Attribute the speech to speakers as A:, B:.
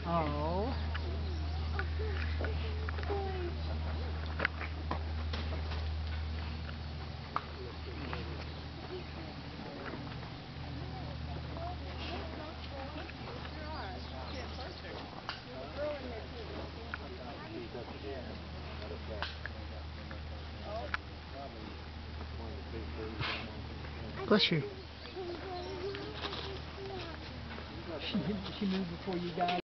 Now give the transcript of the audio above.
A: Oh. Bless you. She moved before you got